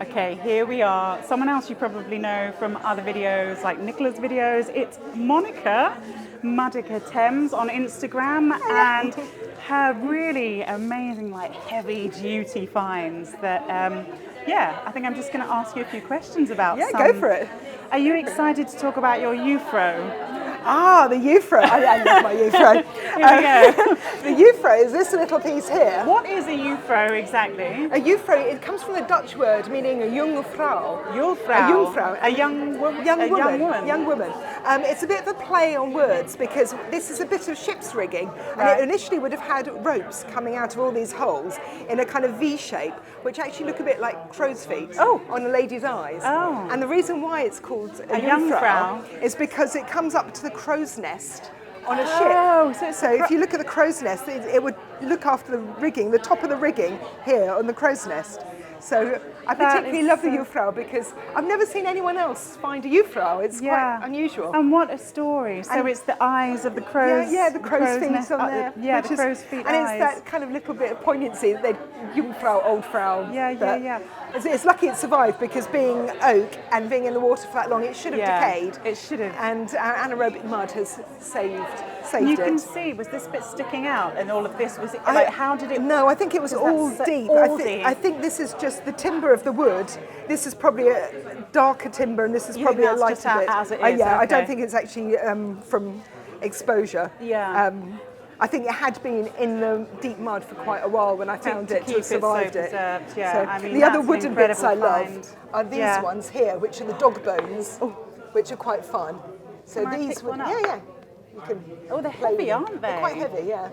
Okay, here we are. Someone else you probably know from other videos, like Nicola's videos. It's Monika, Mudika.Thames on Instagram, and her really amazing, like heavy-duty finds that, I think I'm just going to ask you a few questions about. Yeah, go for it. Are you excited to talk about your euphroe? Ah, the euphroe. I love my euphroe. Here we go. The euphroe is this little piece here. What is a euphroe exactly? A euphroe, it comes from the Dutch word meaning a young vrouw. A young woman. Young woman. It's a bit of a play on words because this is a bit of ship's rigging, and it initially would have had ropes coming out of all these holes in a kind of V shape, which actually look a bit like crow's feet on a lady's eyes. Oh. And the reason why it's called a young euphroe vrouw is because it comes up to the crow's nest on a ship. So if you look at the crow's nest, it would look after the rigging, the top of the rigging here on the crow's nest. So I particularly love the euphroe because I've never seen anyone else find a euphroe. It's quite unusual. And what a story. So it's the eyes of the crows. Yeah, the crow's feet on there. The crow's feet and eyes. It's that kind of little bit of poignancy, the Jungfrau, Old Frau. Yeah. It's lucky it survived because being oak and being in the water for that long, it should have decayed. It should have. And our anaerobic mud has saved you it. can see, was this bit sticking out and all of this? Was it like, how did it? No, I think it was all deep. I think this is just the timber of the wood. This is probably a darker timber and this is probably a lighter bit. As it is, I don't think it's actually from exposure. Yeah. I think it had been in the deep mud for quite a while when I found it to have survived it. Preserved, So I mean, the other wooden bits I love are these Yeah. ones here, which are the dog bones, which are quite fun. So Can I these pick one up? You can they're play with heavy, them. aren't they? They're quite heavy, yeah.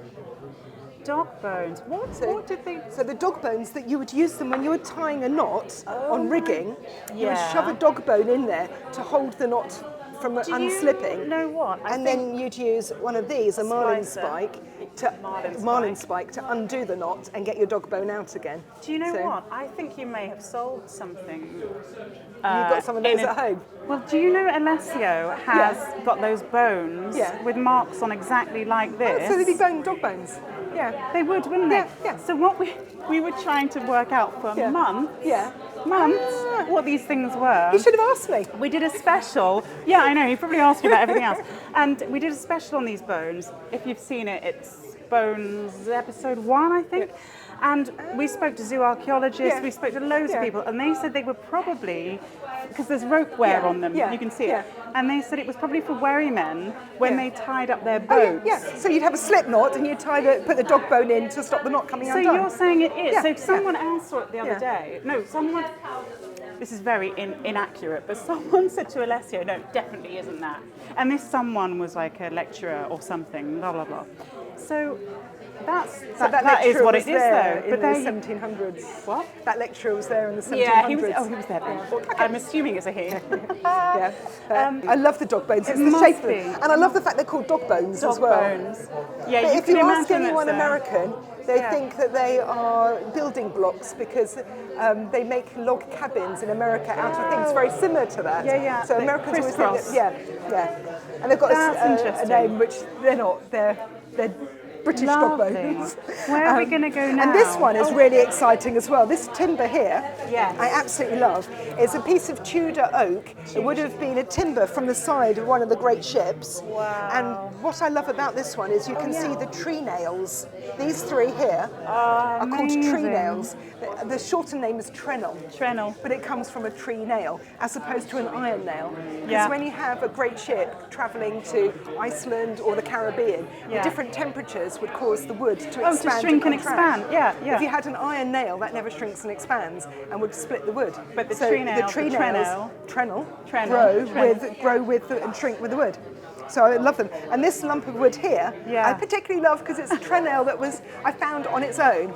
Dog bones. What did they? So the dog bones, that you would use them when you were tying a knot on rigging, you would Yeah. shove a dog bone in there to hold the knot from unslipping. You know what? And then you'd use one of these, a marlinspike, to undo the knot and get your dog bone out again. Do you know what? I think you may have sold something. You've got some of those at home. Well, do you know Alessio has got those bones with marks on exactly like this? Oh, so they'd be dog bones. Yeah. They would, wouldn't they? Yeah. So what we were trying to work out for months. Yeah. Months. What these things were. You should have asked me. We did a special. Yeah, I know. He probably asked you about everything else. And we did a special on these bones. If you've seen it, it's Bones episode 1, I think. And we spoke to zoo archaeologists, we spoke to loads of people, and they said they were probably, because there's rope wear on them, you can see it, and they said it was probably for wherrymen when they tied up their boats. So you'd have a slip knot and you'd put the dog bone in to stop the knot coming undone. So you're saying it is. So someone else saw it the other day. No, someone, this is very inaccurate, but someone said to Alessio, no, definitely isn't that. And this someone was like a lecturer or something, blah, blah, blah. So that is what it is, though. In the 1700s. What? That lecturer was there in the 1700s. Yeah, he was there then. I'm assuming it's a he. I love the dog bones. It's the shape of them. And I love the fact they're called dog bones as well. Bones. Yeah, but if you ask imagine anyone American, they think that they are building blocks because they make log cabins in America out of things very similar to that. Yeah. So Americans always think that, and they've got a name which they're not. They're British dog bones. Where are we going to go now? And this one is really exciting as well. This timber here, I absolutely love. It's a piece of Tudor oak. It would have been a timber from the side of one of the great ships. Wow. And what I love about this one is you can see the tree nails. These three here are called tree nails. The shorter name is Trennel. But it comes from a tree nail as opposed to an iron nail. Because when you have a great ship travelling to Iceland or the Caribbean, the different temperatures would cause the wood to expand to shrink and contract. expand. Yeah. If you had an iron nail, that never shrinks and expands and would split the wood. But the tree nails, Trennel, grow with and shrink with the wood. So I love them. And this lump of wood here, I particularly love because it's a Trennel that I found on its own.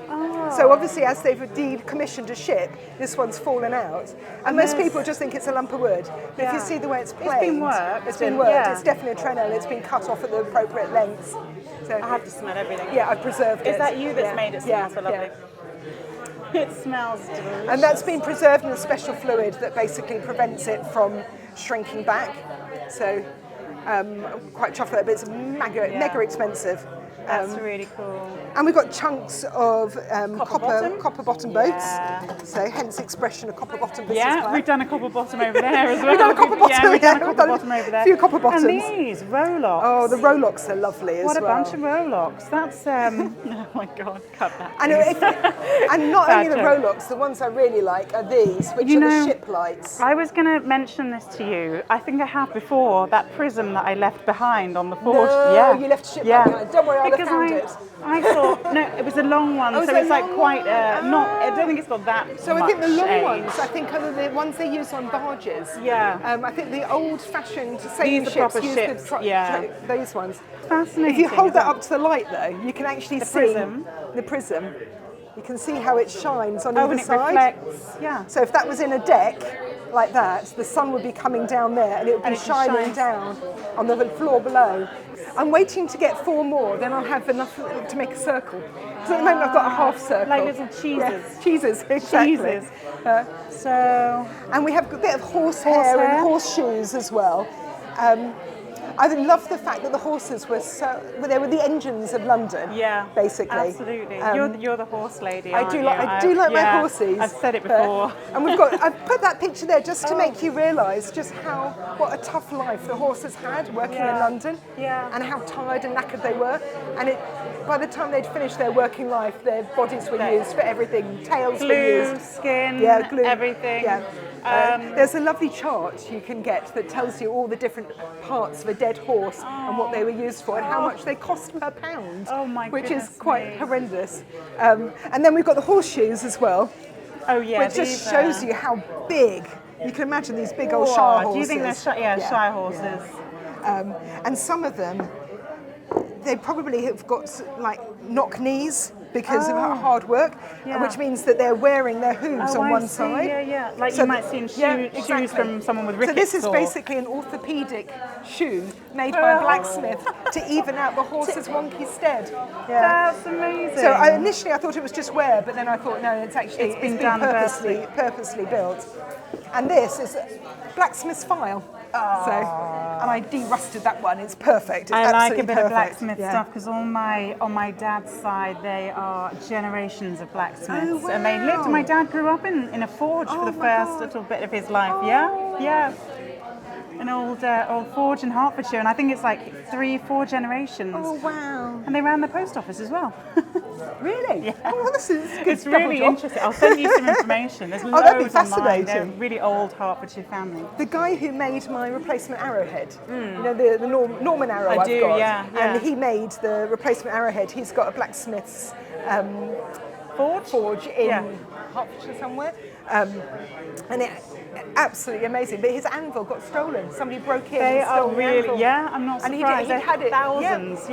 So obviously as they've decommissioned a ship, this one's fallen out. And most people just think it's a lump of wood. But if you see the way it's planed, it's been worked. It's definitely a Trennel. It's been cut off at the appropriate lengths. So I have to smell everything. Yeah, I've preserved it. Is that you that's made it smell so lovely? It smells delicious. And that's been preserved in a special fluid that basically prevents it from shrinking back. So I'm quite chuffed with it, but it's mega expensive. That's really cool. And we've got chunks of copper bottom boats. Yeah. So hence the expression of copper bottom. Yeah, we've done a copper bottom over there as well. We've done a copper bottom. Yeah, we've done a copper bottom over there. A few copper bottoms. And these rowlocks. Oh, the rowlocks are lovely as well. What a bunch of rowlocks. That's oh my God, cut that. And not only the rowlocks, the ones I really like are these, which are the ship lights. I was going to mention this to you. I think I have before, that prism that I left behind on the forge. No, yeah. you left a ship light behind. Don't worry, I'll have found it. I thought, no, it was a long one, so it's like quite, not, I don't think it's got that So much I think the long age. ones, I think are the ones they use on barges. Yeah. I think the old-fashioned sailing ships use those ones. Fascinating. If you hold that up to the light, though, you can actually see the prism. You can see how it shines on either and it side. reflects. Yeah. So if that was in a deck like that, the sun would be coming down there and it would be shining down on the floor below. I'm waiting to get 4 more, then I'll have enough to make a circle. So at the moment I've got a half circle. Like little cheeses. Yeah, cheeses, exactly. Cheeses. And we have a bit of horsehair and horseshoes as well. I love the fact that the horses were they were the engines of London. Yeah, basically. Absolutely. You're the horse lady. I do like my horses. I've said it before. And I've put that picture there just to make you realise just what a tough life the horses had working in London. Yeah. And how tired and knackered they were. And by the time they'd finished their working life, their bodies were used for everything. Tails were used. Skin, glue, everything. Yeah. There's a lovely chart you can get that tells you all the different parts of a dead horse and what they were used for and how much they cost per pound, which is quite horrendous. And then we've got the horseshoes as well, which just shows you how big. You can imagine these big old Shire horses. Do you think they're Shire horses? And some of them, they probably have got like knock knees because of hard work, which means that they're wearing their hooves on one side. Yeah. Like you might see in shoes from someone with rickets. So this is basically an orthopaedic shoe made by a blacksmith to even out the horse's wonky stead. Yeah. That's amazing. So initially I thought it was just wear, but then I thought no, it's been purposely built. And this is a blacksmith's file. And I de-rusted that one. It's perfect. It's I like a bit perfect. of blacksmith stuff because on my dad's side they are generations of blacksmiths, and they lived. My dad grew up in a forge for the first little bit of his life. Yeah. An old forge in Hertfordshire, and I think it's like 3-4 generations. Oh wow! And they ran the post office as well. Really? Yeah. Oh, well, this is good. It's really interesting. I'll send you some information. There's loads that'd be fascinating. They're a really old Hertfordshire family. The guy who made my replacement arrowhead, you know, the Norman arrow I've got, and he made the replacement arrowhead. He's got a blacksmith's forge in Hertfordshire somewhere, and it absolutely amazing. But his anvil got stolen. Somebody broke in. They and stole are really, the anvil. I'm not surprised. And he had it thousands,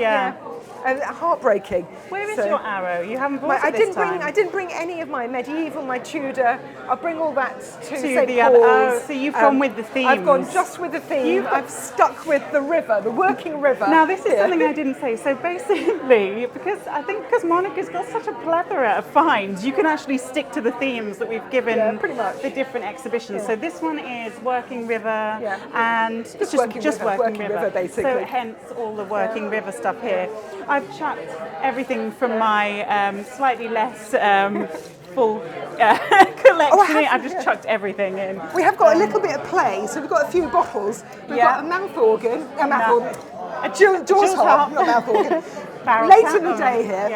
And heartbreaking. Where is your arrow? You haven't brought it this time. I didn't bring any of my medieval, my Tudor. I'll bring all that to St. the Paul's. other. So you've gone with the theme. I've gone just with the theme. I've stuck with the river, the working river. Now this is something I didn't say. So basically, because Monika's got such a plethora of finds, you can actually stick to the themes that we've given pretty much. the different exhibitions. So this one is working river, and it's just working river basically. So hence all the working river stuff here. I've chucked everything from my slightly less full collection. I've just chucked everything in. We have got a little bit of play, so we've got a few bottles. We've got a mouth organ, a Jaws harp, not mouth organ. Late in the day here,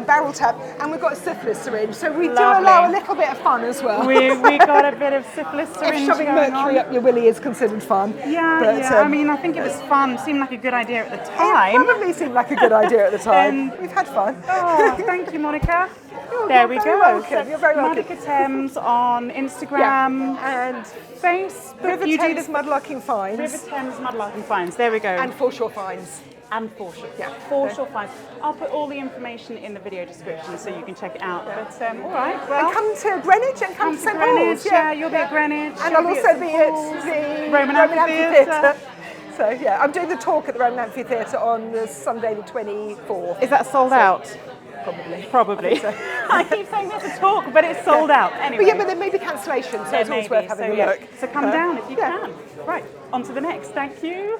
barrel tap, and we've got a syphilis syringe, so we do allow a little bit of fun as well. We got a bit of syphilis syringe. If shoving mercury up your willy is considered fun. I mean, I think it was fun. Seemed like a good idea at the time. It probably seemed like a good idea at the time. We've had fun. Oh, thank you, Monika. There we go. Welcome. You're very welcome. Mudika.Thames on Instagram and Facebook. River-Thames Mudlarking Finds. River-Thames Mudlarking Finds. There we go. And Foreshore Finds. And Foreshore. Foreshore Finds. I'll put all the information in the video description so you can check it out. But all right. Well, and come to Greenwich and come to St. Paul's. You'll be at Greenwich. And I'll also be at the Roman Amphitheatre. So I'm doing the talk at the Roman Amphitheatre on the Sunday the 24th. Is that sold out? Probably. I keep saying there's a talk, but it's sold out. Anyway. But there may be cancellations, so it's always worth having a look. So come down if you can. Right, on to the next. Thank you.